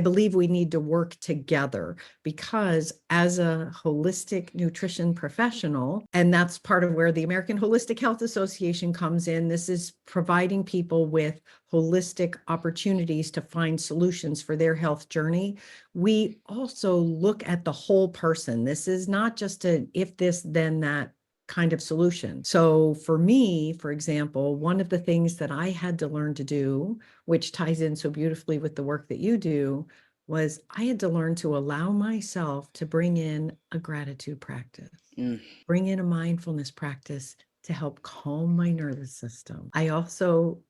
believe we need to work together because as a holistic nutrition professional, and that's part of where the American Holistic Health Association comes in, this is providing people with holistic opportunities to find solutions for their health journey. We also look at the whole person. This is not just a if this, then that kind of solution. So for me, for example, one of the things that I had to learn to do, which ties in so beautifully with the work that you do, was I had to learn to allow myself to bring in a gratitude practice, bring in a mindfulness practice to help calm my nervous system. I also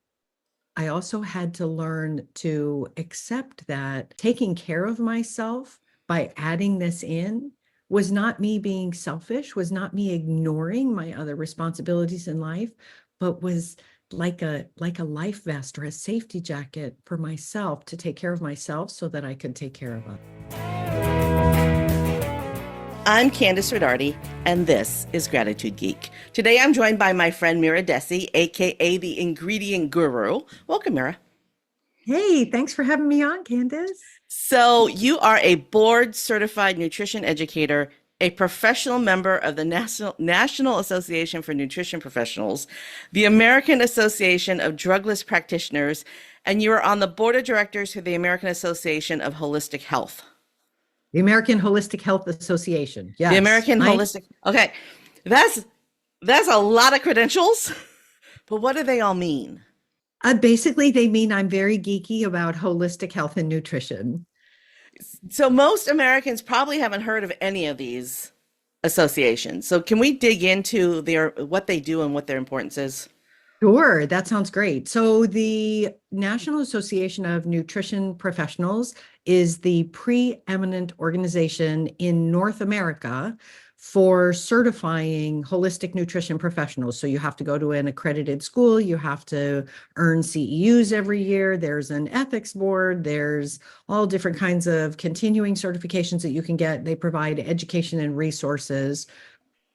had to learn to accept that taking care of myself by adding this in was not me being selfish, was not me ignoring my other responsibilities in life, but was like a life vest or a safety jacket for myself to take care of myself so that I could take care of others. I'm Kandas Rodarte, and this is Gratitude Geek. Today I'm joined by my friend Mira Dessy, aka the Ingredient Guru. Welcome, Mira. Hey, thanks for having me on, Kandas. So you are a board-certified nutrition educator, a professional member of the National Association for Nutrition Professionals, the American Association of Drugless Practitioners, and you are on the board of directors for the American Association of Holistic Health. The American Holistic Health Association. Yes. The American Holistic. Okay. That's a lot of credentials, but what do they all mean? Basically, they mean I'm very geeky about holistic health and nutrition. So most Americans probably haven't heard of any of these associations. So can we dig into what they do and what their importance is? Sure, that sounds great. So the National Association of Nutrition Professionals is the preeminent organization in North America for certifying holistic nutrition professionals. So you have to go to an accredited school, you have to earn CEUs every year, there's an ethics board, there's all different kinds of continuing certifications that you can get. They provide education and resources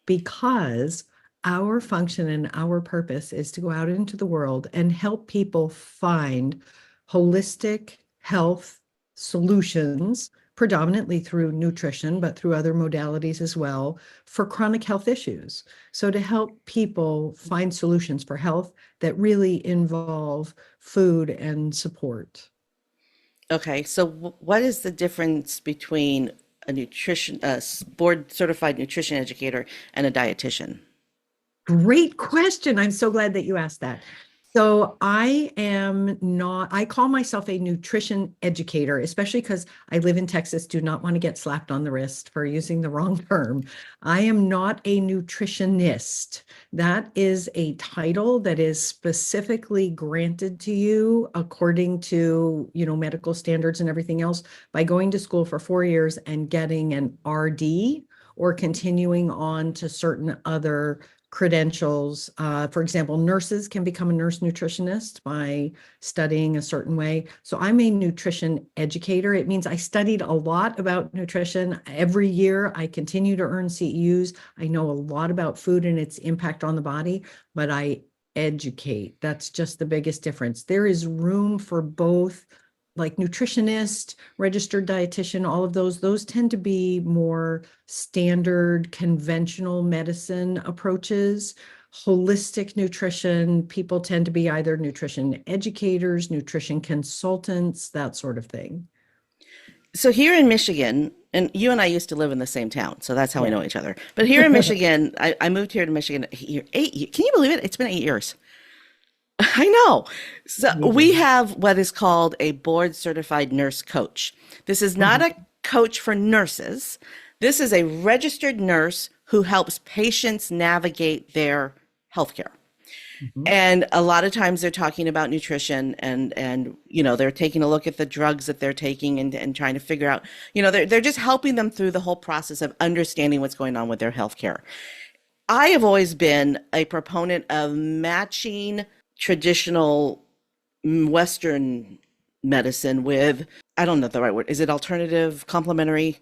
because our function and our purpose is to go out into the world and help people find holistic health solutions, predominantly through nutrition, but through other modalities as well, for chronic health issues. So to help people find solutions for health that really involve food and support. Okay, so what is the difference between a board certified nutrition educator and a dietitian? Great question. I'm so glad that you asked that. So I call myself a nutrition educator, especially because I live in Texas, do not want to get slapped on the wrist for using the wrong term. I am not a nutritionist. That is a title that is specifically granted to you according to, medical standards and everything else by going to school for 4 years and getting an RD or continuing on to certain other credentials. For example, nurses can become a nurse nutritionist by studying a certain way. So I'm a nutrition educator. It means I studied a lot about nutrition. Every year I continue to earn CEUs. I know a lot about food and its impact on the body, but I educate. That's just the biggest difference. There is room for both, like nutritionist, registered dietitian, all of those tend to be more standard conventional medicine approaches. Holistic nutrition, people tend to be either nutrition educators, nutrition consultants, that sort of thing. So here in Michigan, and you and I used to live in the same town, so that's how we know each other. But here in Michigan, I moved here to Michigan. Can you believe it? It's been 8 years. I know. So we have what is called a board certified nurse coach. This is not a coach for nurses. This is a registered nurse who helps patients navigate their healthcare. And a lot of times they're talking about nutrition and they're taking a look at the drugs that they're taking and trying to figure out, they're just helping them through the whole process of understanding what's going on with their healthcare. I have always been a proponent of matching traditional Western medicine with, I don't know the right word. Is it alternative, complementary?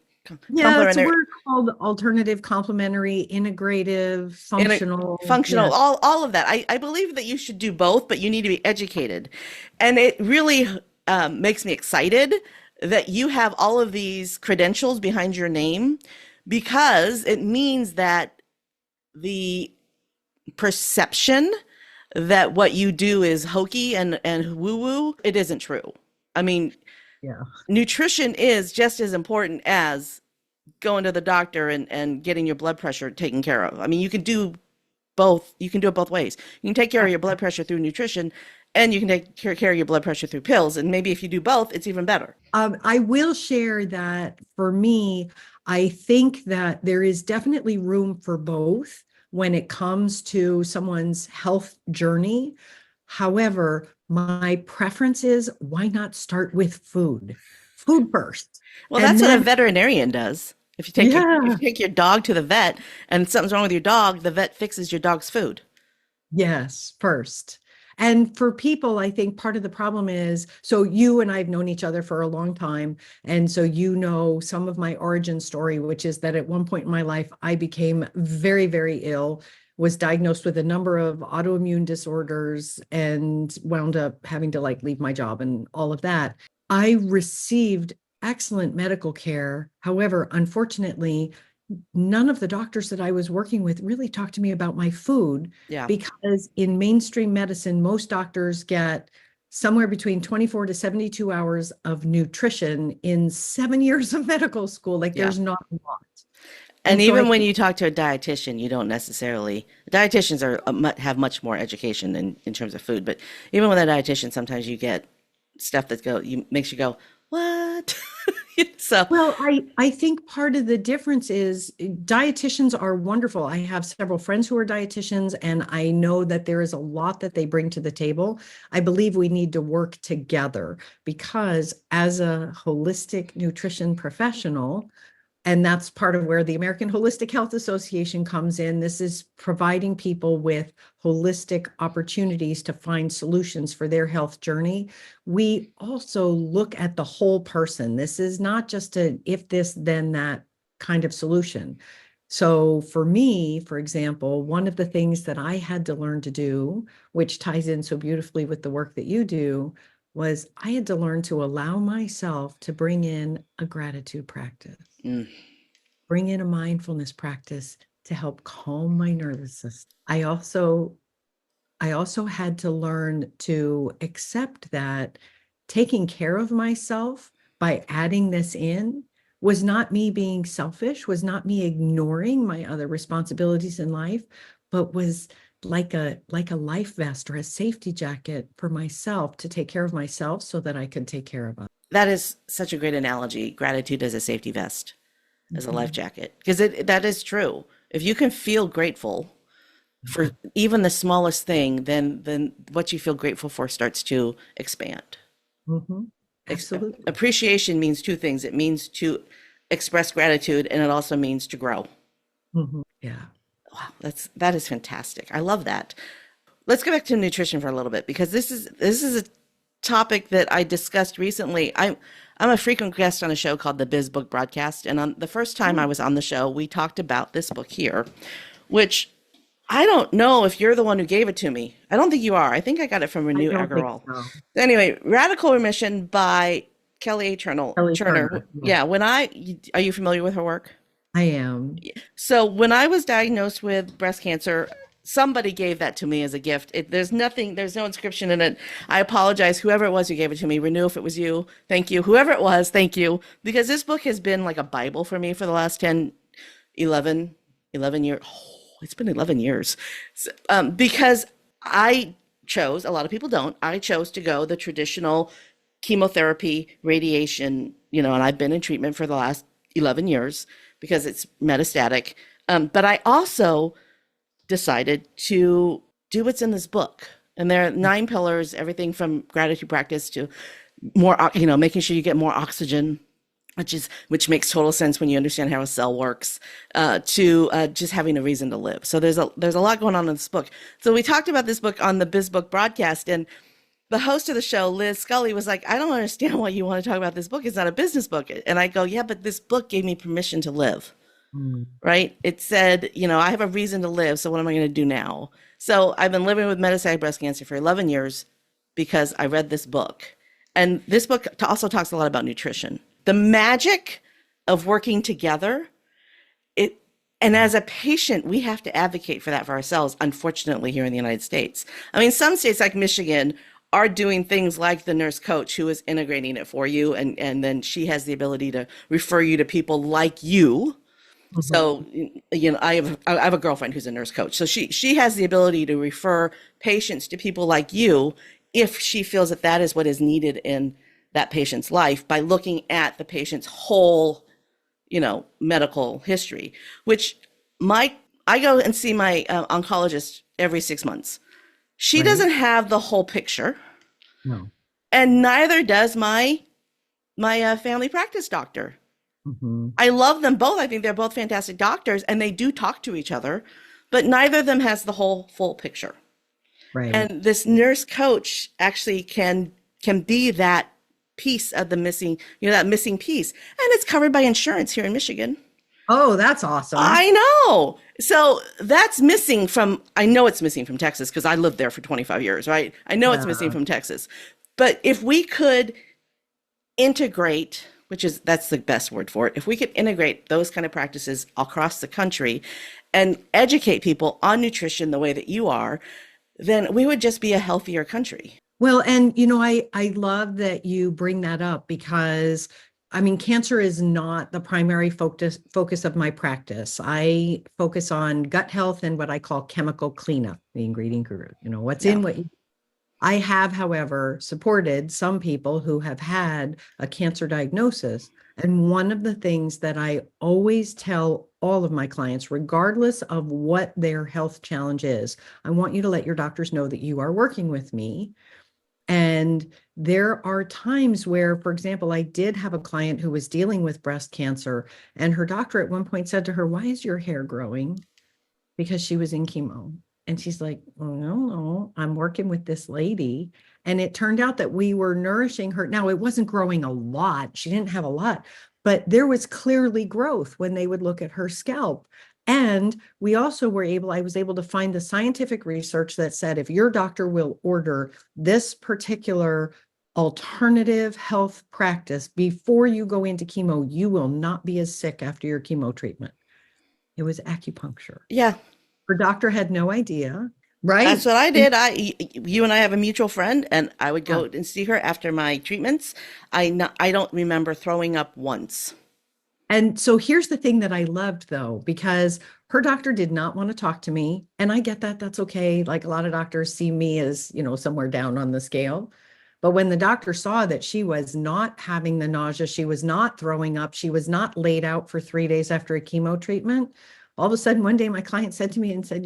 Yeah, it's a word called alternative, complementary, integrative, functional. Functional, yes. all of that. I believe that you should do both, but you need to be educated. And it really makes me excited that you have all of these credentials behind your name, because it means that the perception that what you do is hokey and woo woo, it isn't true. I mean, Yeah. nutrition is just as important as going to the doctor and getting your blood pressure taken care of. I mean, you can do both. You can do it both ways. You can take care of your blood pressure through nutrition, and you can take care of your blood pressure through pills. And maybe if you do both, it's even better. I will share that for me, I think that there is definitely room for both when it comes to someone's health journey. However, my preference is, why not start with food? Food first. Well, And that's what a then, veterinarian does. If yeah, you take your dog to the vet and something's wrong with your dog, the vet fixes your dog's food. yes, first. And for people, I think part of the problem is, so you and I have known each other for a long time. And so you know some of my origin story, which is that at one point in my life, I became very, very ill, was diagnosed with a number of autoimmune disorders, and wound up having to like leave my job and all of that. I received excellent medical care. However, unfortunately, none of the doctors that I was working with really talked to me about my food, Yeah. because in mainstream medicine, most doctors get somewhere between 24 to 72 hours of nutrition in 7 years of medical school. Like Yeah. there's not a lot. And And so even I when you talk to a dietitian, you don't necessarily, dietitians have much more education in terms of food, but even with a dietitian, sometimes you get stuff that makes you go, what? So, Well, I think part of the difference is dietitians are wonderful. I have several friends who are dietitians, and I know that there is a lot that they bring to the table. I believe we need to work together, because as a holistic nutrition professional, and that's part of where the American Holistic Health Association comes in. This is providing people with holistic opportunities to find solutions for their health journey. We also look at the whole person. This is not just a if this, then that kind of solution. So for me, for example, one of the things that I had to learn to do, which ties in so beautifully with the work that you do, was I had to learn to allow myself to bring in a gratitude practice, mm, bring in a mindfulness practice to help calm my nervous system. I also had to learn to accept that taking care of myself by adding this in was not me being selfish, was not me ignoring my other responsibilities in life, but was like a life vest or a safety jacket for myself to take care of myself so that I could take care of others. that is such a great analogy. Gratitude as a safety vest, as a life Mhm. jacket, because that is true. If you can feel grateful for even the smallest thing, then what you feel grateful for starts to expand. Mhm. Absolutely. Appreciation means two things. It means to express gratitude, and it also means to grow. Mhm. Yeah. Wow, that is fantastic. I love that. Let's go back to nutrition for a little bit, because this is a topic that I discussed recently. I'm a frequent guest on a show called the Biz Book Broadcast, and on the first time I was on the show, we talked about this book here, which I don't know if you're the one who gave it to me. I don't think you are. I think I got it from I Renew don't think Agarwal. so. Anyway, Radical Remission by Kelly A. Kelly Turner. Turner. Yeah, Yeah, are you familiar with her work? I am. So when I was diagnosed with breast cancer, somebody gave that to me as a gift. There's no inscription in it. I apologize, whoever it was who gave it to me. Renew, if it was you, thank you. Whoever it was, thank you. Because this book has been like a Bible for me for the last 10, 11 years. Oh, it's been 11 years. Because I chose, a lot of people don't, I chose to go the traditional chemotherapy, radiation, and I've been in treatment for the last 11 years because it's metastatic. But I also decided to do what's in this book. And there are 9 pillars, everything from gratitude practice to more, making sure you get more oxygen, which makes total sense when you understand how a cell works, to just having a reason to live. So there's a lot going on in this book. So we talked about this book on the Biz Book broadcast, and the host of the show, Liz Scully, was like, I don't understand why you want to talk about this book. It's not a business book. And I go, yeah, but this book gave me permission to live, Mm. right? It said, I have a reason to live. So what am I going to do now? So I've been living with metastatic breast cancer for 11 years because I read this book. And this book also talks a lot about nutrition. The magic of working together. And as a patient, we have to advocate for that for ourselves, unfortunately, here in the United States. I mean, some states like Michigan are doing things like the nurse coach who is integrating it for you. And then she has the ability to refer you to people like you. So, I have a girlfriend who's a nurse coach. So she has the ability to refer patients to people like you if she feels that that is what is needed in that patient's life by looking at the patient's whole medical history, which I go and see my oncologist every 6 months. She Right. doesn't have the whole picture, No. and neither does my family practice doctor. hmm I love them both. I think they're both fantastic doctors, and they do talk to each other, but neither of them has the whole full picture. Right. And this nurse coach actually can be that piece of the missing, that missing piece. And it's covered by insurance here in Michigan. Oh, that's awesome. I know. So that's missing I know it's missing from Texas because I lived there for 25 years, right? I know it's missing from Texas. But if we could integrate, that's the best word for it, if we could integrate those kind of practices across the country and educate people on nutrition the way that you are, then we would just be a healthier country. Well, and I love that you bring that up because I mean, cancer is not the primary focus of my practice. I focus on gut health and what I call chemical cleanup, the ingredient guru, what's in what you. I have, however, supported some people who have had a cancer diagnosis. And one of the things that I always tell all of my clients, regardless of what their health challenge is, I want you to let your doctors know that you are working with me. And there are times where, for example, I did have a client who was dealing with breast cancer, and her doctor at one point said to her, "Why is your hair growing?" Because she was in chemo. And she's like, "Oh, no, I'm working with this lady." And it turned out that we were nourishing her. Now, it wasn't growing a lot. She didn't have a lot, but there was clearly growth when they would look at her scalp. And we also I was able to find the scientific research that said, if your doctor will order this particular alternative health practice before you go into chemo, you will not be as sick after your chemo treatment. It was acupuncture. Yeah. Her doctor had no idea, right? That's what I did. You and I have a mutual friend, and I would go and see her after my treatments. I don't remember throwing up once. And so here's the thing that I loved, though, because her doctor did not want to talk to me. And I get that. That's okay. Like a lot of doctors see me as, somewhere down on the scale. But when the doctor saw that she was not having the nausea, she was not throwing up, she was not laid out for 3 days after a chemo treatment, all of a sudden, one day my client said to me and said,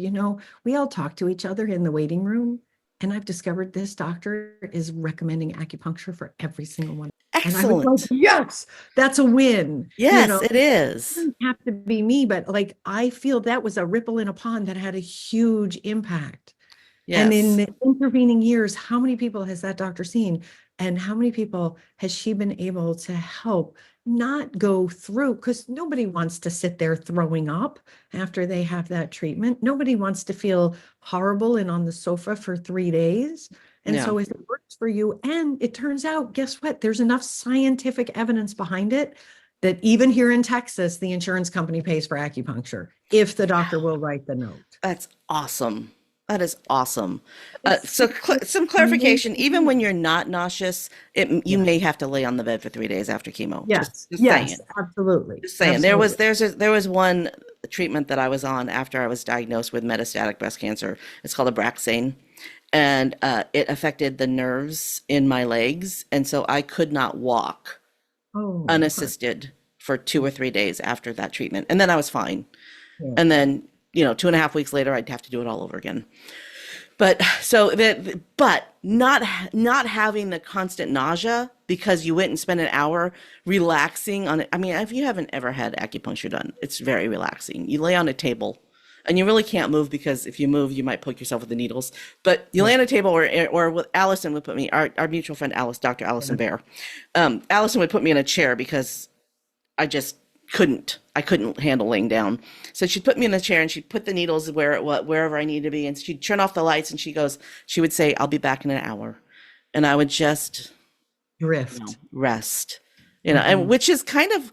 we all talk to each other in the waiting room. And I've discovered this doctor is recommending acupuncture for every single one. Excellent. And I was like, yes, that's a win. Yes, it is. It doesn't have to be me, but I feel that was a ripple in a pond that had a huge impact. Yes. And in the intervening years, how many people has that doctor seen? And how many people has she been able to help not go through? Because nobody wants to sit there throwing up after they have that treatment. Nobody wants to feel horrible and on the sofa for 3 days. And so if it works for you, and it turns out, guess what? There's enough scientific evidence behind it that even here in Texas, the insurance company pays for acupuncture if the doctor will write the note. That's awesome. That is awesome. So some clarification, even when you're not nauseous, you may have to lay on the bed for 3 days after chemo. Yes, just yes, saying. Absolutely. Just saying. Absolutely. There was one treatment that I was on after I was diagnosed with metastatic breast cancer. It's called Abraxane. And it affected the nerves in my legs. And so I could not walk unassisted for 2 or 3 days after that treatment. And then I was fine. Yeah. And then 2.5 weeks later, I'd have to do it all over again. But not having the constant nausea because you went and spent an hour relaxing on it. I mean, if you haven't ever had acupuncture done, it's very relaxing. You lay on a table and you really can't move because if you move, you might poke yourself with the needles. But you lay on a table or what Allison would put me, our mutual friend Alice, Dr. Allison Bear. Allison would put me in a chair because I couldn't handle laying down. So she'd put me in the chair and she'd put the needles wherever I needed to be. And she'd turn off the lights and she would say, "I'll be back in an hour." And I would just drift. Rest, and Mhm. which is kind of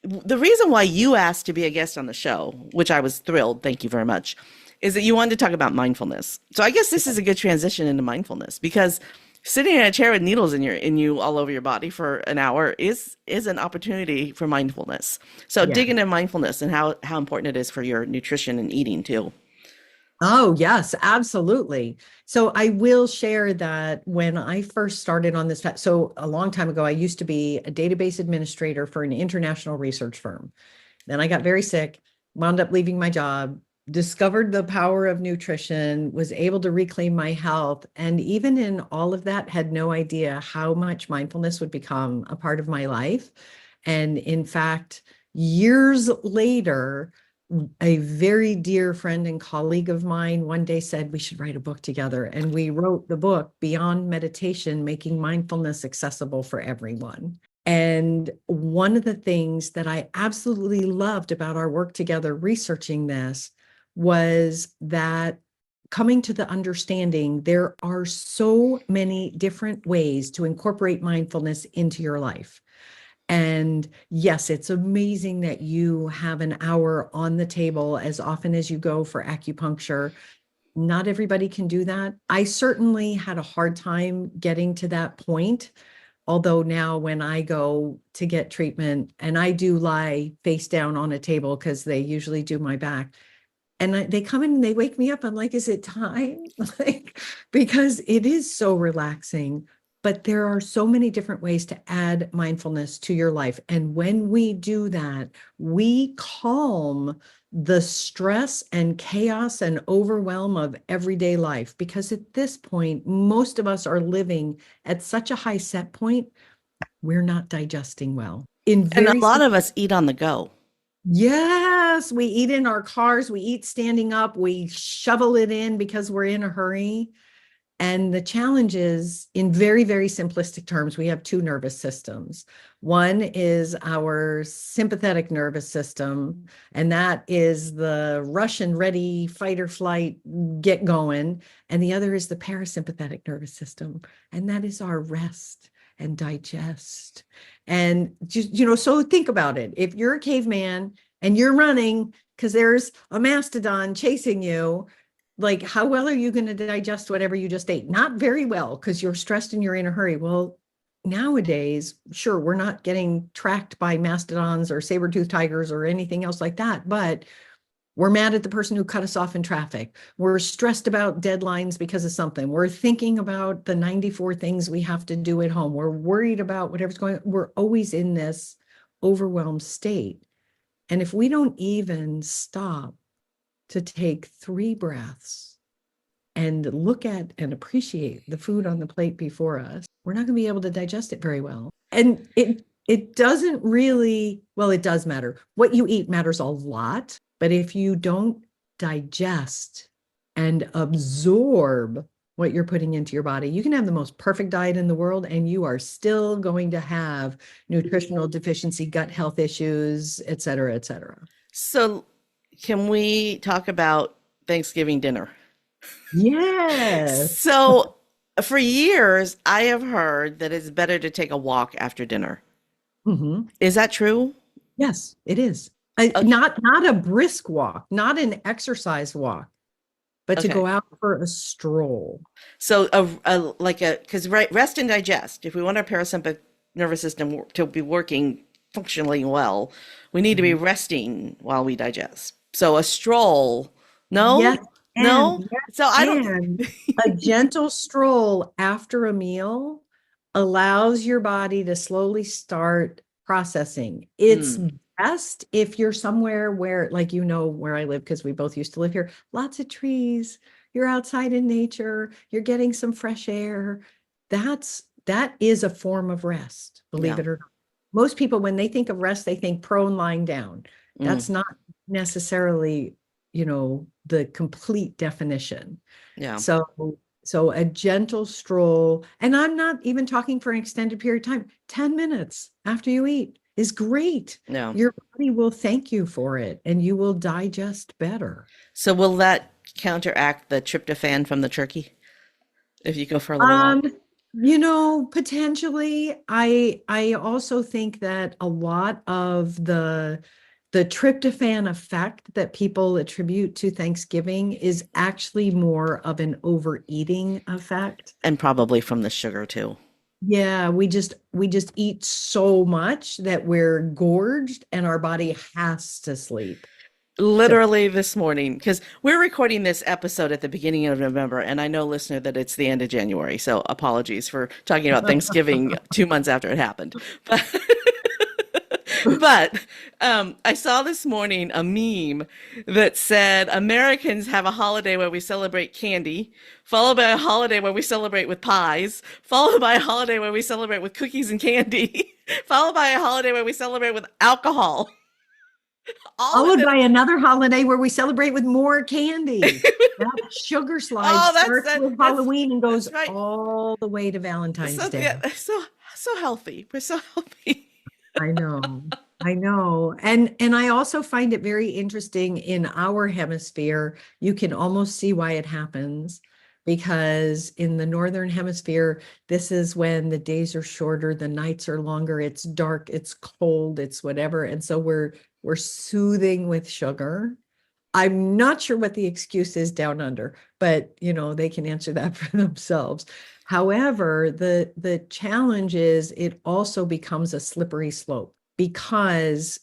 the reason why you asked to be a guest on the show, which I was thrilled, thank you very much, is that you wanted to talk about mindfulness. So I guess this is a good transition into mindfulness because sitting in a chair with needles in you all over your body for an hour is an opportunity for mindfulness. So Yeah. dig into mindfulness and how important it is for your nutrition and eating too. Oh, yes, absolutely. So I will share that when I first started on this, so a long time ago, I used to be a database administrator for an international research firm. Then I got very sick, wound up leaving my job, discovered the power of nutrition, was able to reclaim my health. And even in all of that, had no idea how much mindfulness would become a part of my life. And in fact, years later, a very dear friend and colleague of mine one day said we should write a book together. And we wrote the book, Beyond Meditation, Making Mindfulness Accessible for Everyone. And one of the things that I absolutely loved about our work together researching this was that coming to the understanding there are so many different ways to incorporate mindfulness into your life. And yes, it's amazing that you have an hour on the table as often as you go for acupuncture. Not everybody can do that. I certainly had a hard time getting to that point. Although now when I go to get treatment and I do lie face down on a table because they usually do my back and they come in and they wake me up. I'm like, is it time? Like, because it is so relaxing. But there are so many different ways to add mindfulness to your life. And when we do that, we calm the stress and chaos and overwhelm of everyday life. Because at this point, most of us are living at such a high set point, we're not digesting well. In And a very lot of us eat on the go. Yes, we eat in our cars, we eat standing up, we shovel it in because we're in a hurry. And the challenge is, in very, very simplistic terms, we have two nervous systems. One is our sympathetic nervous system, and that is the rush and ready, fight or flight, get going. And the other is the parasympathetic nervous system, and that is our rest and digest. And just, so think about it. If you're a caveman and you're running because there's a mastodon chasing you, like, how well are you going to digest whatever you just ate? Not very well, because you're stressed and you're in a hurry. Well, nowadays, sure, we're not getting tracked by mastodons or saber-toothed tigers or anything else like that, but we're mad at the person who cut us off in traffic. We're stressed about deadlines because of something. We're thinking about the 94 things we have to do at home. We're worried about whatever's going on. We're always in this overwhelmed state. And if we don't even stop to take 3 breaths and look at and appreciate the food on the plate before us, we're not going to be able to digest it very well. And it doesn't really, well, it does matter. What you eat matters a lot, but if you don't digest and absorb what you're putting into your body, you can have the most perfect diet in the world and you are still going to have nutritional deficiency, gut health issues, et cetera, et cetera. So can we talk about Thanksgiving dinner? Yes. So for years, I have heard that it's better to take a walk after dinner. Mhm. Is that true? Yes, it is. Okay. Not a brisk walk, not an exercise walk, but to Okay. go out for a stroll. So because rest and digest. If we want our parasympathetic nervous system to be working functionally well, we need to be Mhm. resting while we digest. So a stroll, Yes, no, no. yes, So I don't. and a gentle stroll after a meal allows your body to slowly start processing. It's Mm, best if you're somewhere where, like, where I live, because we both used to live here, lots of trees, you're outside in nature, you're getting some fresh air. That is a form of rest, believe yeah. it or not. Most people, when they think of rest, they think prone lying down. Mm, That's not necessarily, the complete definition. yeah. So a gentle stroll, and I'm not even talking for an extended period of time. 10 minutes after you eat is great. Yeah. Your body will thank you for it and you will digest better. So will that counteract the tryptophan from the turkey if you go for a little Um, walk? Potentially, I also think that a lot of the tryptophan effect that people attribute to Thanksgiving is actually more of an overeating effect. And probably from the sugar too. Yeah, we just eat so much that we're gorged and our body has to sleep. So Literally this morning, because we're recording this episode at the beginning of November, and I know, listener, that it's the end of January. So apologies for talking about Thanksgiving 2 months after it happened. But but I saw this morning a meme that said Americans have a holiday where we celebrate candy, followed by a holiday where we celebrate with pies, followed by a holiday where we celebrate with cookies and candy, followed by a holiday where we celebrate with alcohol. All followed within by another holiday where we celebrate with more candy. That sugar slide oh, starts with Halloween and goes that's right. all the way to Valentine's So Day. yeah, so healthy. We're so healthy. I know. I know. And I also find it very interesting in our hemisphere. You can almost see why it happens because in the northern hemisphere, this is when the days are shorter, the nights are longer, it's dark, it's cold, it's whatever. And so we're soothing with sugar. I'm not sure what the excuse is down under, but they can answer that for themselves. However, the challenge is it also becomes a slippery slope because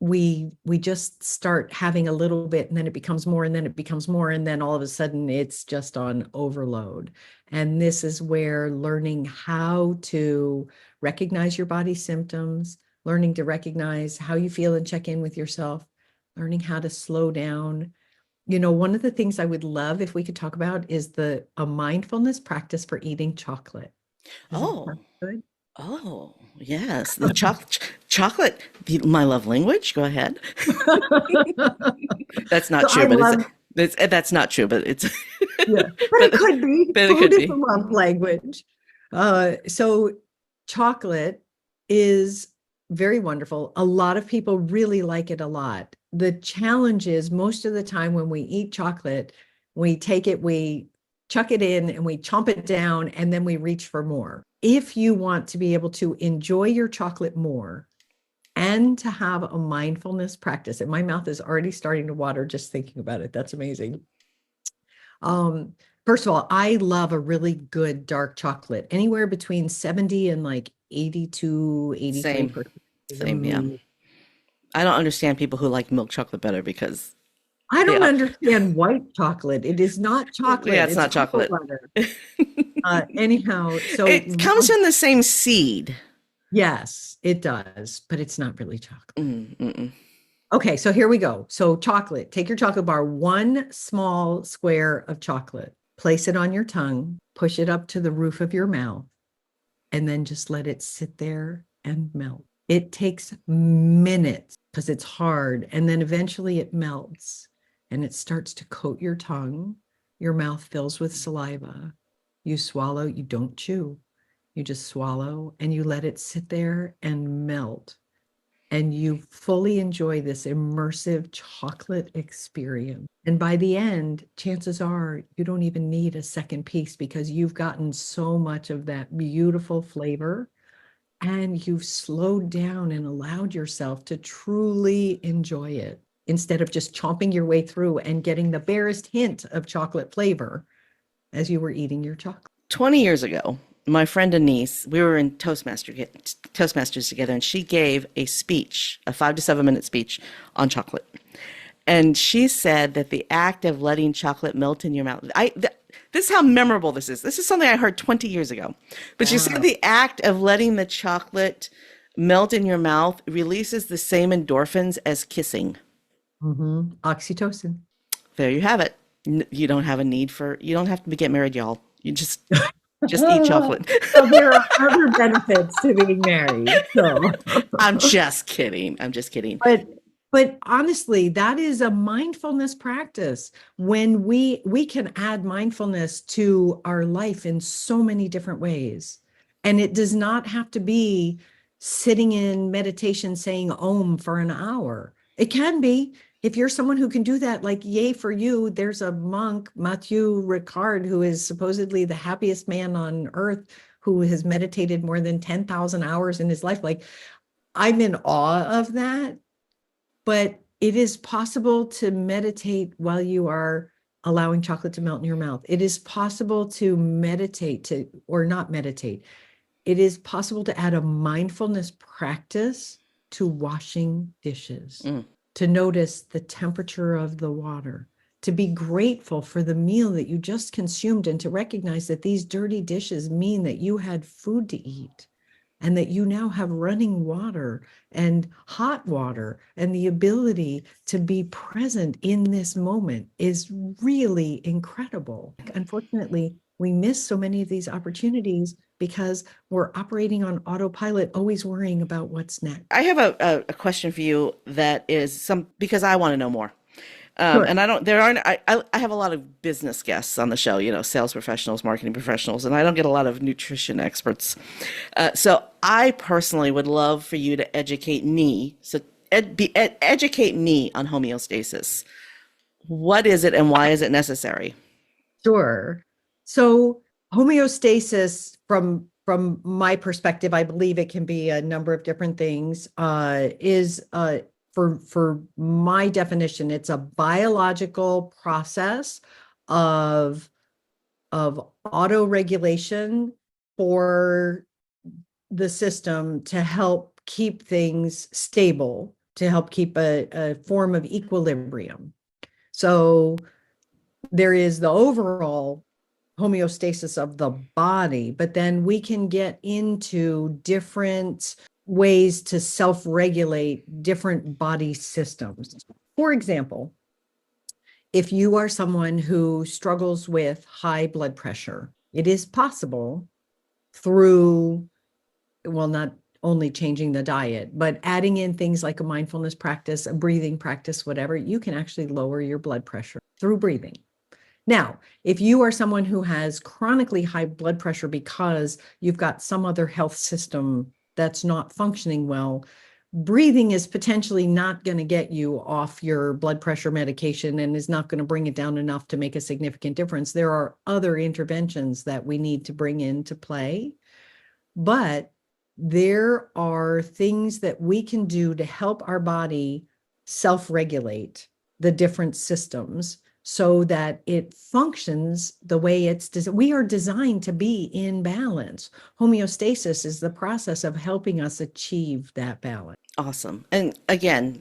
we just start having a little bit and then it becomes more and then it becomes more and then all of a sudden it's just on overload. And this is where learning how to recognize your body symptoms, learning to recognize how you feel and check in with yourself, learning how to slow down. One of the things I would love if we could talk about is a mindfulness practice for eating chocolate. Does that Oh, sound good? oh, yes. The chocolate, my love language. Go ahead. That's not So I true, but love, that's not true, but it's yeah, but it but could be. but it Food could is a be. love language. So chocolate is very wonderful. A lot of people really like it a lot. The challenge is most of the time when we eat chocolate, we take it, we chuck it in and we chomp it down and then we reach for more. If you want to be able to enjoy your chocolate more and to have a mindfulness practice, and my mouth is already starting to water just thinking about it. That's amazing. Um, First of all, I love a really good dark chocolate. Anywhere between 70 and like 82, Same, 83% is same. Yeah, amazing. I don't understand people who like milk chocolate better because I don't yeah, understand white chocolate. It is not yeah, chocolate, it's it's not cocoa chocolate. butter. Anyhow, so It comes from the same seed. yes, it does, but it's not really chocolate. Mm-mm. Okay, so here we go. So chocolate, take your chocolate bar, one small square of chocolate, place it on your tongue, push it up to the roof of your mouth, and then just let it sit there and melt. It takes minutes because it's hard. And then eventually it melts and it starts to coat your tongue. Your mouth fills with saliva. You swallow, you don't chew. You just swallow and you let it sit there and melt. And you fully enjoy this immersive chocolate experience. And by the end, chances are you don't even need a second piece because you've gotten so much of that beautiful flavor and you've slowed down and allowed yourself to truly enjoy it instead of just chomping your way through and getting the barest hint of chocolate flavor as you were eating your chocolate. 20 years ago, my friend Denise, we were in Toastmasters together, and she gave a speech, a 5 to 7 minute speech on chocolate. And she said that the act of letting chocolate melt in your mouth, this is how memorable this is. This is something I heard 20 years ago. But she said Wow. the act of letting the chocolate melt in your mouth releases the same endorphins as kissing. Oxytocin. There you have it. You don't have a need for, you don't have to get married, y'all. You just eat chocolate. Well, there are other benefits to being married. So, I'm just kidding. I'm just kidding. but honestly, that is a mindfulness practice. When we can add mindfulness to our life in so many different ways. And it does not have to be sitting in meditation saying Om for an hour. It can be. if you're someone who can do that, like, yay for you. There's a monk, Mathieu Ricard, who is supposedly the happiest man on earth, who has meditated more than 10,000 hours in his life. Like, I'm in awe of that. But it is possible to meditate while you are allowing chocolate to melt in your mouth. It is possible to meditate or not meditate. It is possible to add a mindfulness practice to washing dishes, to notice the temperature of the water, to be grateful for the meal that you just consumed, and to recognize that these dirty dishes mean that you had food to eat, and that you now have running water and hot water, and the ability to be present in this moment is really incredible. Unfortunately, we miss so many of these opportunities because we're operating on autopilot, always worrying about what's next. I have a question for you that is because I want to know more. Sure. And I have a lot of business guests on the show, sales professionals, marketing professionals, and I don't get a lot of nutrition experts. So I personally would love for you to educate me. So educate me on homeostasis. What is it and why is it necessary? Sure. So homeostasis, from my perspective, I believe it can be a number of different things, is for my definition, it's a biological process of auto-regulation for the system to help keep things stable, to help keep a form of equilibrium. So there is the overall homeostasis of the body, but then we can get into different ways to self-regulate different body systems. For example, if you are someone who struggles with high blood pressure, it is possible through, well, not only changing the diet, but adding in things like a mindfulness practice, a breathing practice, whatever, you can actually lower your blood pressure through breathing. Now, if you are someone who has chronically high blood pressure because you've got some other health system that's not functioning well, breathing is potentially not going to get you off your blood pressure medication and is not going to bring it down enough to make a significant difference. There are other interventions that we need to bring into play, but there are things that we can do to help our body self-regulate the different systems so that it functions the way it's designed. We are designed to be in balance. Homeostasis is the process of helping us achieve that balance. Awesome. And again,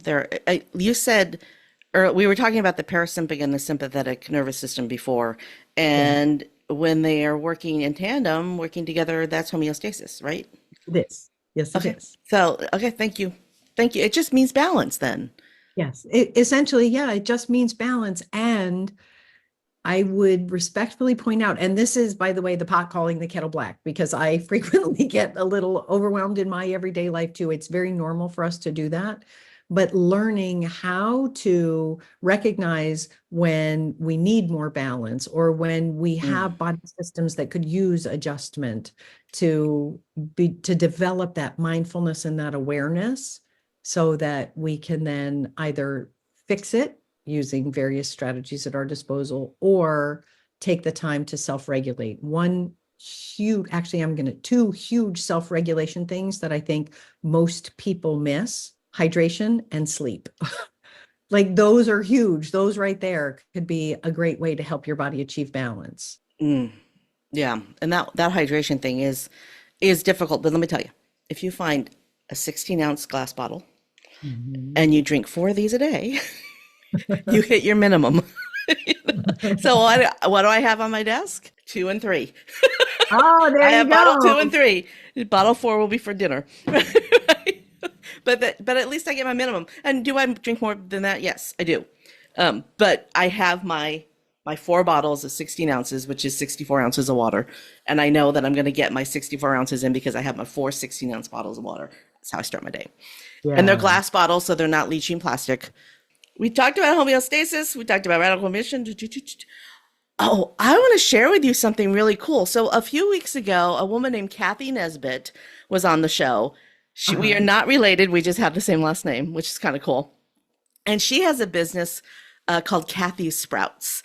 you said, or we were talking about the parasympathetic and the sympathetic nervous system before, and when they are working in tandem, working together, that's homeostasis, right? It is. Yes, it is. So, okay, thank you. Thank you. It just means balance then. Yes, essentially, yeah, it just means balance. And I would respectfully point out, and this is, by the way, the pot calling the kettle black, because I frequently get a little overwhelmed in my everyday life too. It's very normal for us to do that. But learning how to recognize when we need more balance or when we have body systems that could use adjustment to develop that mindfulness and that awareness, so that we can then either fix it using various strategies at our disposal or take the time to self-regulate. Two huge self-regulation things that I think most people miss: hydration and sleep. Like, those are huge. Those right there could be a great way to help your body achieve balance. Yeah. And that hydration thing is difficult. But let me tell you, if you find a 16-ounce glass bottle and you drink 4 of these a day, you hit your minimum. So what do I have on my desk? 2 and 3. Oh, there I you have go. bottle 2 and 3. Bottle 4 will be for dinner. But at least I get my minimum. And do I drink more than that? Yes, I do. But I have my 4 bottles of 16 ounces, which is 64 ounces of water. And I know that I'm going to get my 64 ounces in because I have my 4 16-ounce bottles of water. That's how I start my day. Yeah. And they're glass bottles, so they're not leaching plastic. We talked about homeostasis. We talked about radical emission. Oh, I want to share with you something really cool. So a few weeks ago, a woman named Kathy Nesbitt was on the show. We are not related. We just have the same last name, which is kind of cool. and she has a business called Kathy's Sprouts.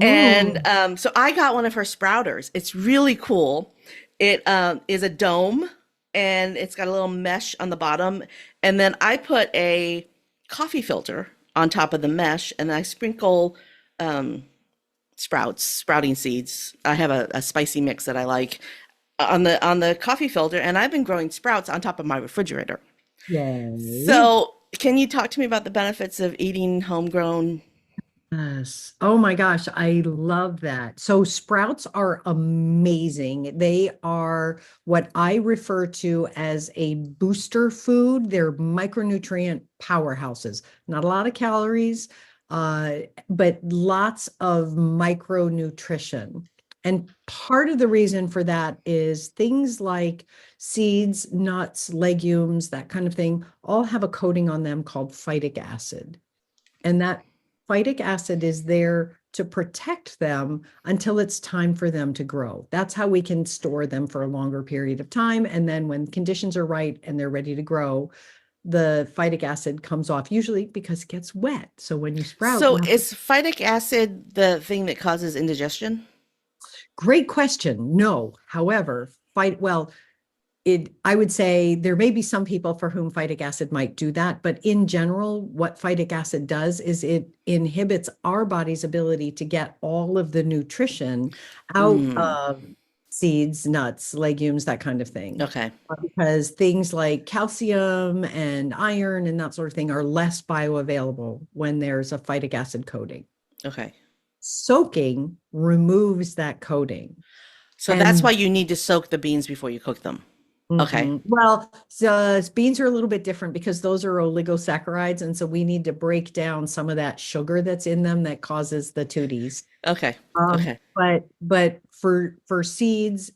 And Ooh, so I got one of her sprouters. It's really cool. It is a dome and it's got a little mesh on the bottom. And then I put a coffee filter on top of the mesh and I sprinkle sprouting seeds. I have a spicy mix that I like on the coffee filter, and I've been growing sprouts on top of my refrigerator. yay. So, can you talk to me about the benefits of eating homegrown? Yes. Oh my gosh, I love that. So sprouts are amazing. They are what I refer to as a booster food. They're micronutrient powerhouses. Not a lot of calories, uh, but lots of micronutrition. And part of the reason for that is things like seeds, nuts, legumes, that kind of thing, all have a coating on them called phytic acid. And that phytic acid is there to protect them until it's time for them to grow. That's how we can store them for a longer period of time. And then when conditions are right and they're ready to grow, the phytic acid comes off, usually because it gets wet. So when you sprout, So, you have to. is phytic acid the thing that causes indigestion? Great question. No. However, well, I would say there may be some people for whom phytic acid might do that, but in general, what phytic acid does is it inhibits our body's ability to get all of the nutrition out Mm, of seeds, nuts, legumes, that kind of thing. okay, Because things like calcium and iron and that sort of thing are less bioavailable when there's a phytic acid coating. okay. Soaking removes that coating. So that's And why you need to soak the beans before you cook them. Okay, Well, so beans are a little bit different because those are oligosaccharides, and so we need to break down some of that sugar that's in them that causes the tooties. okay, okay. But for seeds,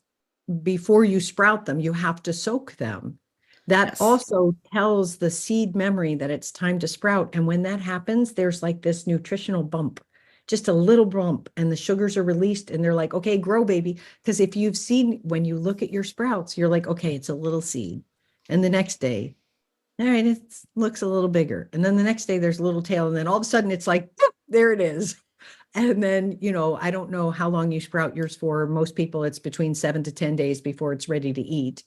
before you sprout them, you have to soak them. That Yes. also tells the seed memory that it's time to sprout. And when that happens, there's like this nutritional bump, just a little bump, and the sugars are released, and they're like, okay, grow, baby. Because if you've seen when you look at your sprouts, you're like, okay, it's a little seed. And the next day, all right, it looks a little bigger. And then the next day, there's a little tail. And then all of a sudden, it's like, there it is. And then, I don't know how long you sprout yours for. Most people, it's between 7 to 10 days before it's ready to eat.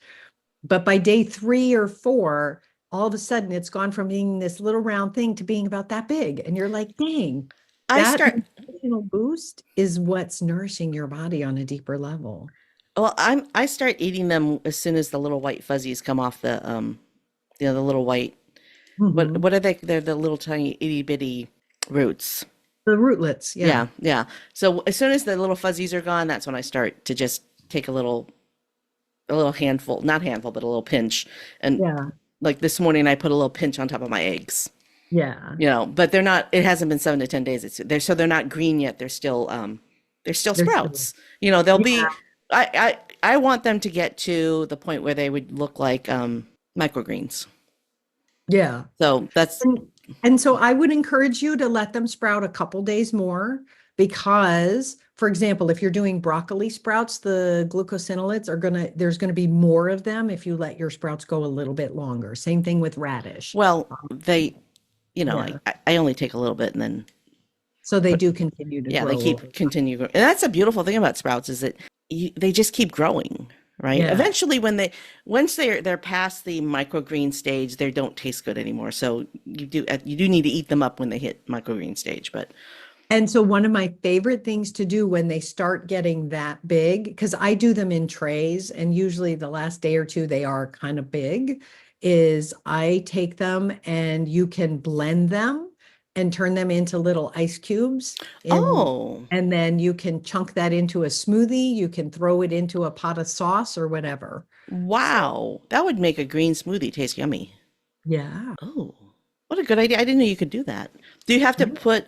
But by day 3 or 4, all of a sudden it's gone from being this little round thing to being about that big. And you're like, dang, I that start, nutritional boost is what's nourishing your body on a deeper level. well, I start eating them as soon as the little white fuzzies come off the little white, Mhm. what are they? They're the little tiny itty bitty roots. The rootlets, yeah. Yeah, yeah. So as soon as the little fuzzies are gone, that's when I start to just take a little handful, not handful, but a little pinch. And Yeah. like this morning, I put a little pinch on top of my eggs. Yeah. But they're not. It hasn't been 7 to 10 days. They're not green yet. They're still They're still, sprouts. They'll yeah. be. I want them to get to the point where they would look like microgreens. Yeah. So that's And, and so I would encourage you to let them sprout a couple days more because, for example, if you're doing broccoli sprouts, the glucosinolates there's gonna be more of them if you let your sprouts go a little bit longer. Same thing with radish. well, Yeah. I only take a little bit and then So they put, do continue to yeah, they grow over keep time. continue. And that's a beautiful thing about sprouts is that they just keep growing, right? Yeah. Eventually, once they're past the microgreen stage, they don't taste good anymore. So you do need to eat them up when they hit microgreen stage. But And so one of my favorite things to do when they start getting that big, because I do them in trays, and usually the last day or two they are kind of big, is I take them and you can blend them and turn them into little ice cubes oh, and then you can chunk that into a smoothie, you can throw it into a pot of sauce or whatever. So wow, that would make a green smoothie taste yummy. yeah. Oh, what a good idea! I didn't know you could do that. Do you have to put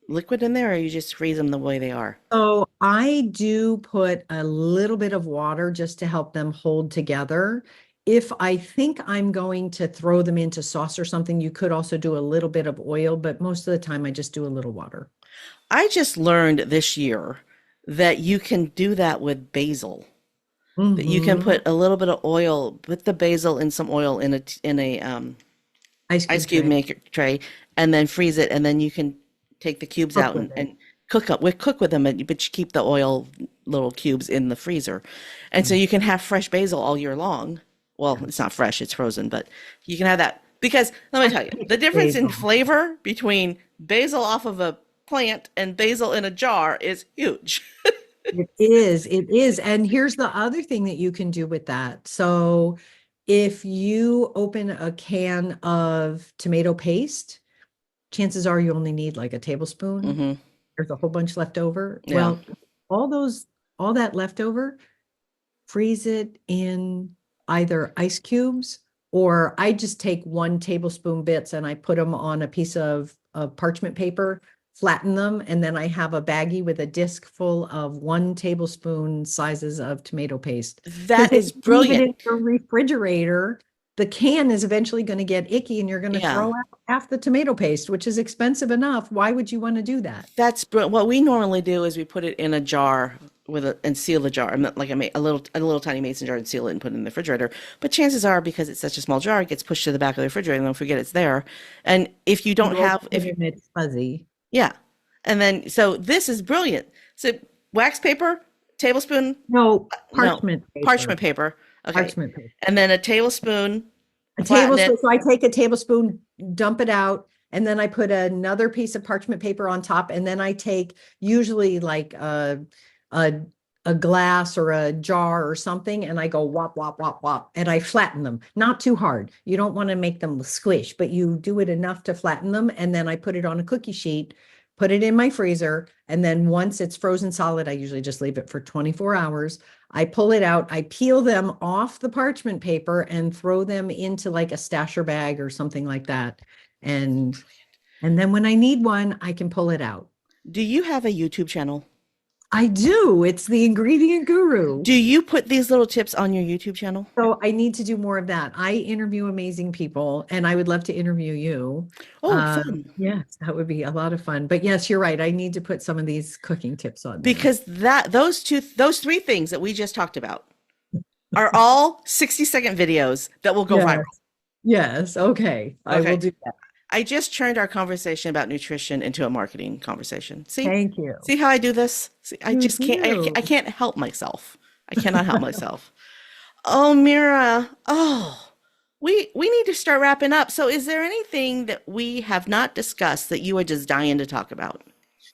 liquid in there, or you just freeze them the way they are? So I do put a little bit of water just to help them hold together. If I think I'm going to throw them into sauce or something, you could also do a little bit of oil, but most of the time I just do a little water. I just learned this year that you can do that with basil. That you can Hmm. put a little bit of oil, put the basil in some oil in a Ice ice cube cube tray. maker tray, and then freeze it, and then you can take the cubes Cook out with it. and cook with them, but you keep the oil little cubes in the freezer, and so Mm, you can have fresh basil all year long. Well, yeah. it's not fresh; it's frozen, but you can have that because let me Fresh tell you, the picked difference in basil. flavor between basil off of a plant and basil in a jar is huge. It is. It is. And here's the other thing that you can do with that. So if you open a can of tomato paste, chances are you only need like a tablespoon. Hmm. There's a whole bunch left over. Yeah. Well, all those, all that leftover, freeze it in either ice cubes, or I just take 1 tablespoon bits and I put them on a piece of parchment paper, flatten them, and then I have a baggie with a disc full of 1 tablespoon sizes of tomato paste. Because That if is you leave it brilliant. in your refrigerator, the can is eventually going to get icky and you're going to Yeah. throw out half the tomato paste, which is expensive enough. Why would you want to do that? That's what we normally do is we put it in a jar and seal the jar. I'm not like a little tiny mason jar and seal it and put it in the refrigerator. But chances are, because it's such a small jar, it gets pushed to the back of the refrigerator and they'll forget it's there. And if you don't You open have, it if and it's fuzzy. yeah, and then so this is brilliant. So wax paper, tablespoon, No, no, parchment parchment paper. paper. Okay, Parchment paper. and then a tablespoon, A flatten it. tablespoon. So I take a tablespoon, dump it out, and then I put another piece of parchment paper on top, and then I take usually like a a glass or a jar or something, and I go wop wop wop wop, and I flatten them. Not too hard. You don't want to make them squish, but you do it enough to flatten them, and then I put it on a cookie sheet, put it in my freezer, and then once it's frozen solid, I usually just leave it for 24 hours. I pull it out, I peel them off the parchment paper and throw them into like a stasher bag or something like that. And and then when I need one, I can pull it out. Do you have a YouTube channel? I do. It's the ingredient guru. Do you put these little tips on your YouTube channel? So I need to do more of that. I interview amazing people and I would love to interview you. Oh, fun. Yes, that would be a lot of fun. But yes, you're right. I need to put some of these cooking tips on there. Because those three things that we just talked about are all 60-second videos that will go Yes. viral. Yes. Okay. I will Okay. do that. I just turned our conversation about nutrition into a marketing conversation. Thank you. See how I do this? See, I You just can't, do. I can't help myself. I cannot help myself. Oh, Mira. Oh, we need to start wrapping up. So is there anything that we have not discussed that you are just dying to talk about?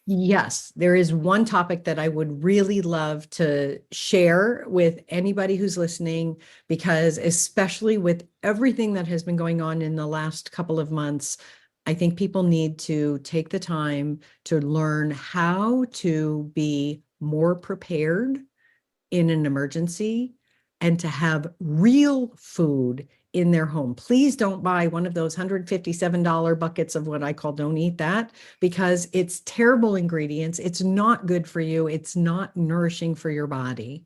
Yes, there is one topic that I would really love to share with anybody who's listening, because especially with everything that has been going on in the last couple of months, I think people need to take the time to learn how to be more prepared in an emergency and to have real food in their home. Please don't buy one of those $157 buckets of what I call don't eat that, because it's terrible ingredients. It's not good for you. It's not nourishing for your body.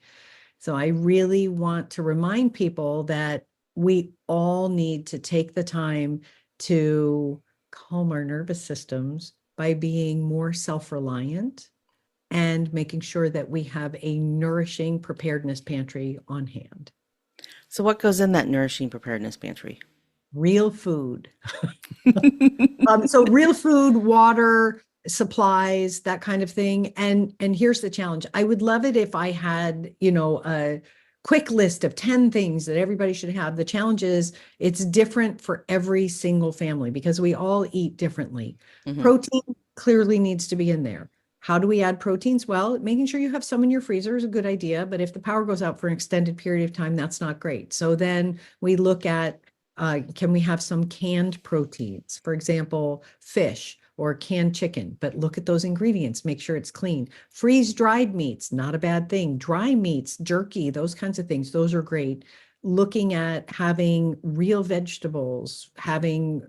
So I really want to remind people that we all need to take the time to calm our nervous systems by being more self-reliant and making sure that we have a nourishing preparedness pantry on hand. So what goes in that nourishing preparedness pantry? Real food. So real food, water, supplies, that kind of thing. And here's the challenge. I would love it if I had, a quick list of 10 things that everybody should have. The challenge is it's different for every single family because we all eat differently. Mhm. Protein clearly needs to be in there. How do we add proteins? Well, making sure you have some in your freezer is a good idea, but if the power goes out for an extended period of time, that's not great. So then we look at, can we have some canned proteins? For example, fish or canned chicken, but look at those ingredients, make sure it's clean. Freeze dried meats, not a bad thing. Dry meats, jerky, those kinds of things, those are great. Looking at having real vegetables, having,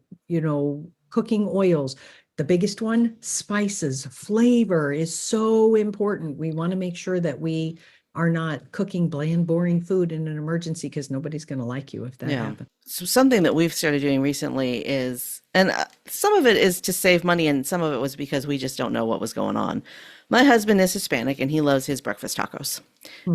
cooking oils. The biggest one, spices, flavor is so important. We want to make sure that we are not cooking bland, boring food in an emergency because nobody's going to like you if that Yeah. happens. So something that we've started doing recently is, and some of it is to save money, and some of it was because we just don't know what was going on. My husband is Hispanic, and he loves his breakfast tacos.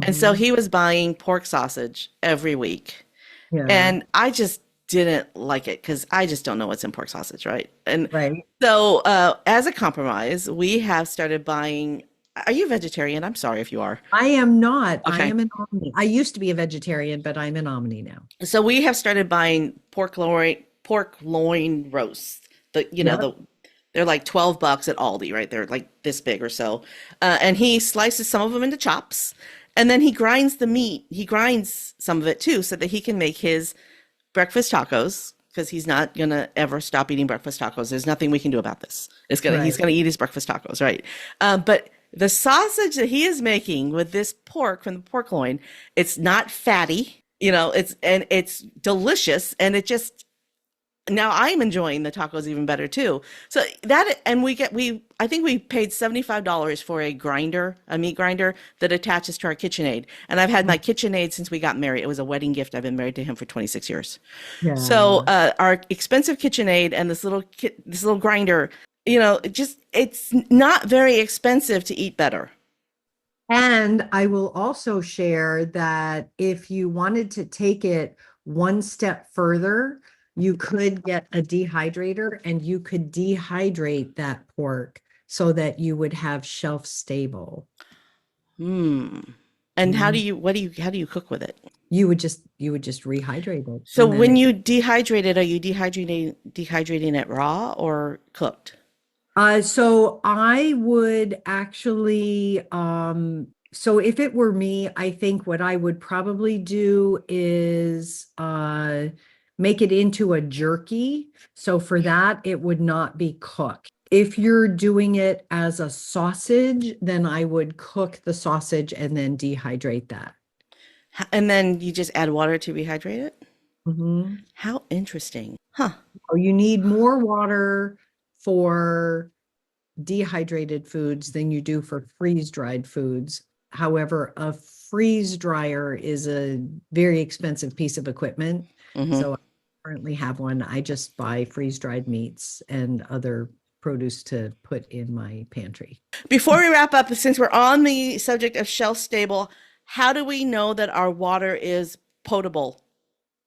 And so Mhm. he was buying pork sausage every week. Yeah. And I just didn't like it because I just don't know what's in pork sausage, right? And Right. so, as a compromise, we have started buying. Are you vegetarian? I'm sorry if you are. I am not. I Okay. am an omni. I used to be a vegetarian, but I'm an omni now. So we have started buying pork loin roasts. Yep. They're like $12 at Aldi, right? They're like this big or so. And he slices some of them into chops, and then he grinds the meat. He grinds some of it too, so that he can make his breakfast tacos. Because he's not gonna ever stop eating breakfast tacos. There's nothing we can do about this. He's Right. gonna eat his breakfast tacos, right? But the sausage that he is making with this pork from the pork loin, it's not fatty, it's delicious, and it just now I'm enjoying the tacos even better too. So that, and I think we paid $75 for a meat grinder that attaches to our KitchenAid. And I've had my KitchenAid since we got married. It was a wedding gift. I've been married to him for 26 years. So Yeah. our expensive KitchenAid and this little grinder, it's not very expensive to eat better. And I will also share that if you wanted to take it one step further, you could get a dehydrator and you could dehydrate that pork so that you would have shelf stable. Hmm. And Mhm. how do you cook with it? You would just rehydrate it So and then when it you dehydrate it, are you dehydrating it raw or cooked? So I would actually, so if it were me, I think what I would probably do is make it into a jerky. So for that, it would not be cooked. If you're doing it as a sausage, then I would cook the sausage and then dehydrate that. And then you just add water to rehydrate it? Mhm. How interesting. Huh. Oh, you need more water for dehydrated foods than you do for freeze-dried foods. However, a freeze dryer is a very expensive piece of equipment. Hmm. So I currently have one. I just buy freeze-dried meats and other produce to put in my pantry. Before we wrap up, since we're on the subject of shelf stable, how do we know that our water is potable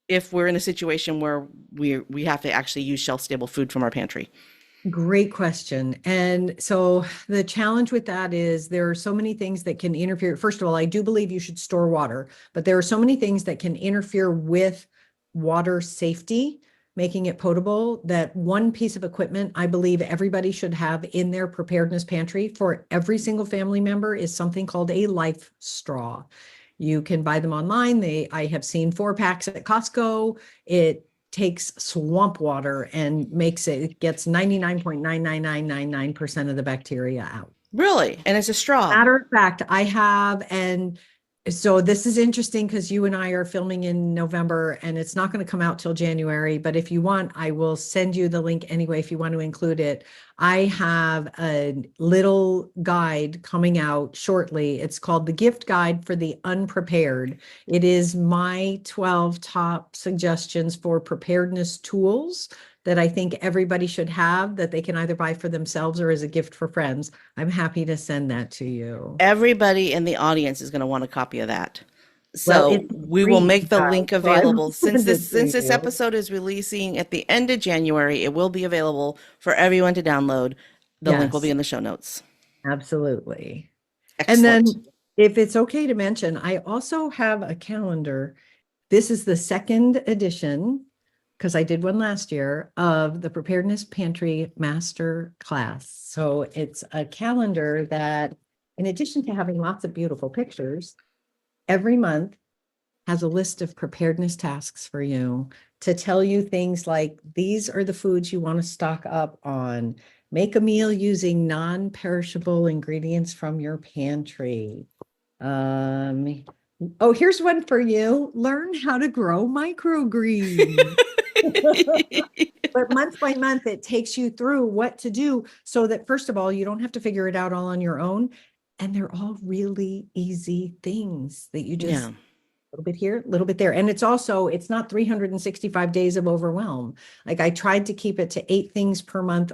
if we're in a situation where we have to actually use shelf stable food from our pantry? Great question. And so the challenge with that is there are so many things that can interfere. First of all, I do believe you should store water, but there are so many things that can interfere with water safety, making it potable, that one piece of equipment I believe everybody should have in their preparedness pantry for every single family member is something called a life straw. You can buy them online. I have seen 4 packs at Costco. It takes swamp water and it gets 99.99999% of the bacteria out. Really? And it's a straw. Matter of fact, I have, and so this is interesting because you and I are filming in November and it's not going to come out till January. But if you want, I will send you the link anyway if you want to include it. I have a little guide coming out shortly. It's called the Gift Guide for the Unprepared. It is my 12 top suggestions for preparedness tools that I think everybody should have that they can either buy for themselves or as a gift for friends. I'm happy to send that to you. Everybody in the audience is going to want a copy of that. Well, So it's we will free, make the guys, link so I will available. Since send this it to since this you. episode is releasing at the end of January, it will be available for everyone to download. The link will be Yes, in the show notes. absolutely. And Excellent. then if it's okay to mention, I also have a calendar. This is the second edition, because I did one last year, of the Preparedness Pantry Master Class. So it's a calendar that, in addition to having lots of beautiful pictures, every month has a list of preparedness tasks for you to tell you things like these are the foods you want to stock up on. Make a meal using non-perishable ingredients from your pantry. Um, oh, here's one for you. Learn how to grow microgreens. But month by month, it takes you through what to do so that, first of all, you don't have to figure it out all on your own. And they're all really easy things that you just Yeah. little bit here, a little bit there. And it's not 365 days of overwhelm. Like I tried to keep it to 8 things per month,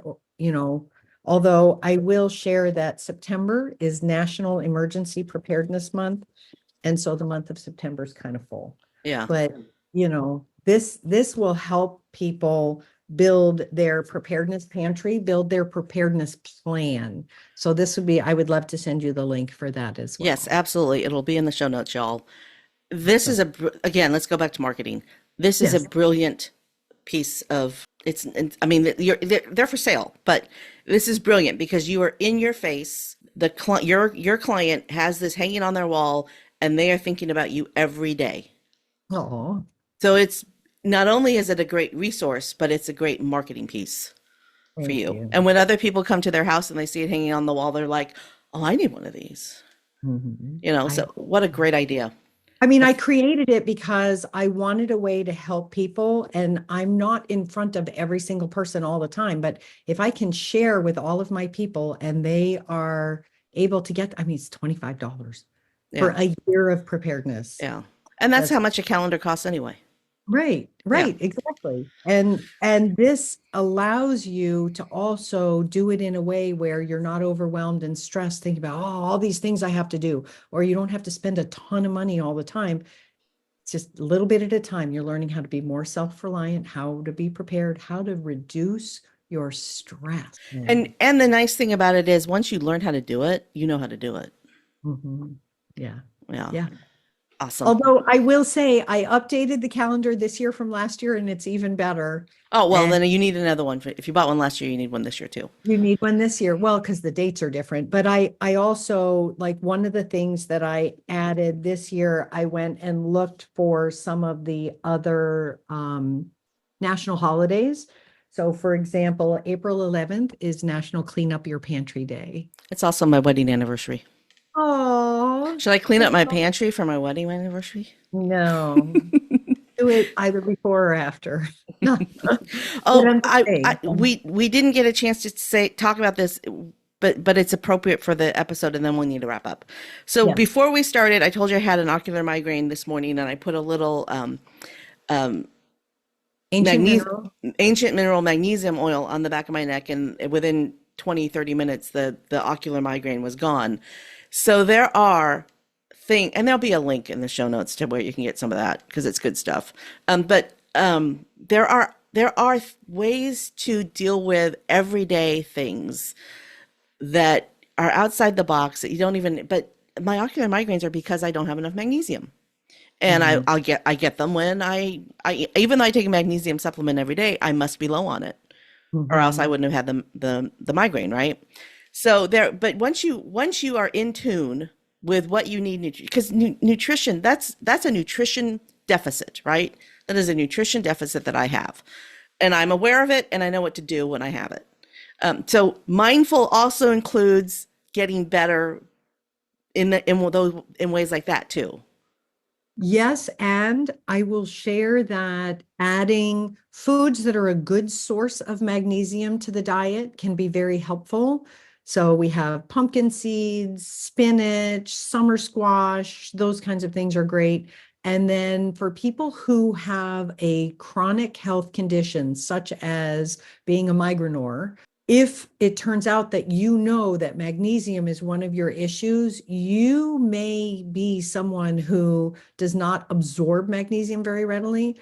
although I will share that September is National Emergency Preparedness Month. And so the month of September is kind of full. Yeah. But, this will help people build their preparedness pantry, build their preparedness plan. So this would be, I would love to send you the link for that as well. Yes, absolutely. It'll be in the show notes, y'all. This is Awesome. again, let's go back to marketing. This is a Yes. brilliant piece of it's, I mean, they're for sale, but this is brilliant because you are in your face. Your client has this hanging on their wall and they are thinking about you every day. Oh, So it's not only is it a great resource, but it's a great marketing piece for thank you. you. And when other people come to their house and they see it hanging on the wall, they're like, "Oh, I need one of these." Mhm. So what a great idea. I mean, I created it because I wanted a way to help people, and I'm not in front of every single person all the time. But if I can share with all of my people and they are able to get, I mean, it's $25 for Yeah. a year of preparedness. Yeah. And that's That's how much a calendar costs anyway. right, Yeah. right, exactly. And this allows you to also do it in a way where you're not overwhelmed and stressed thinking about, oh, all these things I have to do, or you don't have to spend a ton of money all the time. It's just a little bit at a time. You're learning how to be more self-reliant, how to be prepared, how to reduce your stress. And the nice thing about it is once you learn how to do it, you know how to do it. Mhm. Yeah. Yeah. Yeah. Awesome. Although I will say I updated the calendar this year from last year and it's even better. Oh, well, And then you need another one. If you bought one last year, you need one this year too. you need one this year. Well, because the dates are different. But I also like one of the things that I added this year, I went and looked for some of the other national holidays. So for example, April 11th is National Clean Up Your Pantry Day. It's also my wedding anniversary. Oh, Should I clean up my pantry for my wedding anniversary? no. Do it either before or after. Oh, What I'm saying. we didn't get a chance to talk about this, but it's appropriate for the episode, and then we'll need to wrap up. So Yes. before we started, I told you I had an ocular migraine this morning, and I put a little Ancient mineral. ancient mineral magnesium oil on the back of my neck, and within 20-30 minutes, the ocular migraine was gone. So there are and there'll be a link in the show notes to where you can get some of that because it's good stuff. But there are ways to deal with everyday things that are outside the box that you don't even. But my ocular migraines are because I don't have enough magnesium, and Mhm. I get them when I even though I take a magnesium supplement every day, I must be low on it, or else I Mhm. wouldn't have had the migraine, right? But once you are in tune with what you need, because nutrition, that's a nutrition deficit, right? That is a nutrition deficit that I have, and I'm aware of it, and I know what to do when I have it. So mindful also includes getting better in ways like that too. Yes, and I will share that adding foods that are a good source of magnesium to the diet can be very helpful. So we have pumpkin seeds, spinach, summer squash, those kinds of things are great. And then for people who have a chronic health condition, such as being a migraineur, if it turns out that you know that magnesium is one of your issues, you may be someone who does not absorb magnesium very readily.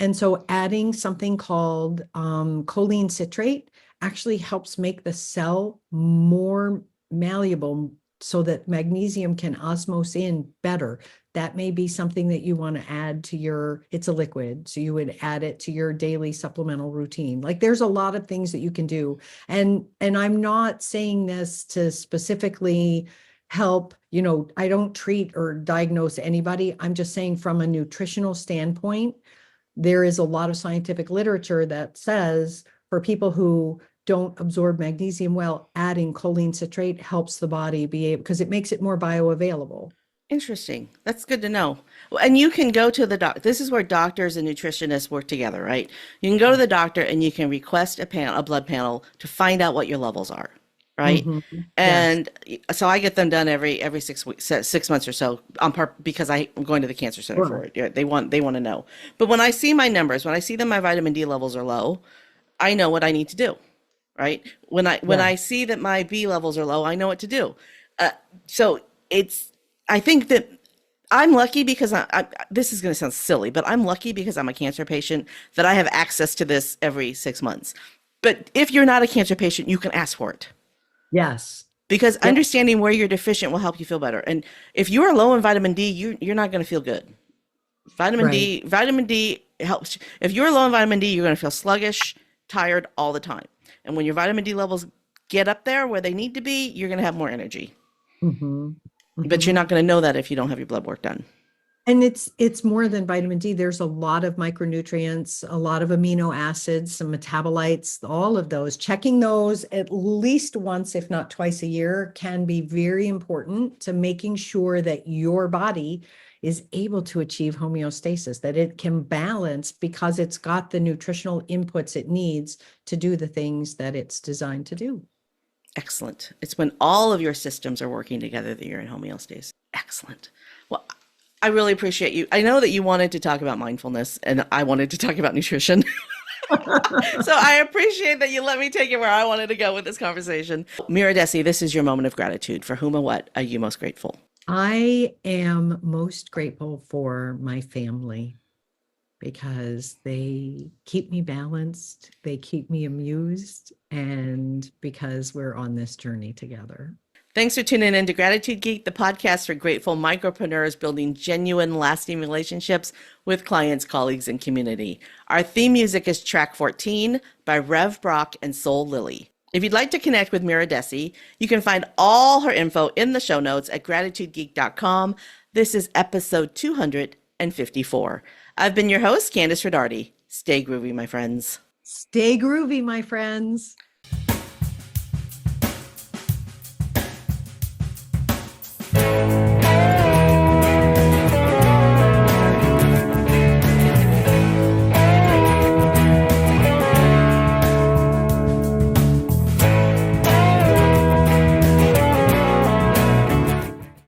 And so adding something called choline citrate actually helps make the cell more malleable so that magnesium can osmose in better. That may be something that you want to add to it's a liquid, so you would add it to your daily supplemental routine. Like there's a lot of things that you can do. And I'm not saying this to specifically help, I don't treat or diagnose anybody. I'm just saying from a nutritional standpoint, there is a lot of scientific literature that says for people who don't absorb magnesium well, adding choline citrate helps the body be able, because it makes it more bioavailable. Interesting. That's good to know. And you can go to the doc. This is where doctors and nutritionists work together, right? You can go to the doctor and you can request a blood panel to find out what your levels are, right? Mhm. Yes. And so I get them done every 6 weeks, 6 months or so, because I'm going to the cancer center for Sure. it. Yeah, they want to know. But when I see my numbers, when I see that my vitamin D levels are low, I know what I need to do, right? When Yeah. I see that my B levels are low, I know what to do. So it's I think that I'm lucky because this is going to sound silly, but I'm lucky because I'm a cancer patient that I have access to this every 6 months. But if you're not a cancer patient, you can ask for it Yes. because Yeah. understanding where you're deficient will help you feel better. And if you are low in vitamin D, you're not going to feel good. Right. Vitamin D helps. If you're low in vitamin D, you're going to feel sluggish, tired all the time. And when your vitamin D levels get up there where they need to be, you're going to have more energy. Mm-hmm. But you're Mm-hmm. not going to know that if you don't have your blood work done. And it's more than vitamin D. There's a lot of micronutrients, a lot of amino acids, some metabolites, all of those. Checking those at least once, if not twice a year, can be very important to making sure that your body is able to achieve homeostasis, that it can balance because it's got the nutritional inputs it needs to do the things that it's designed to do. Excellent. It's when all of your systems are working together that you're in homeostasis. Excellent. Well, I really appreciate you. I know that you wanted to talk about mindfulness and I wanted to talk about nutrition. So I appreciate that you let me take it where I wanted to go with this conversation. Mira Dessy, this is your moment of gratitude. For whom or what are you most grateful? I am most grateful for my family, because they keep me balanced, they keep me amused, and because we're on this journey together. Thanks for tuning in to Gratitude Geek, the podcast for grateful micropreneurs building genuine, lasting relationships with clients, colleagues, and community. Our theme music is track 14 by Rev Brock and Soul Lily. If you'd like to connect with Mira Dessy, you can find all her info in the show notes at gratitudegeek.com. This is episode 254. I've been your host, Kandas Rodarte. Stay groovy, my friends. Stay groovy, my friends.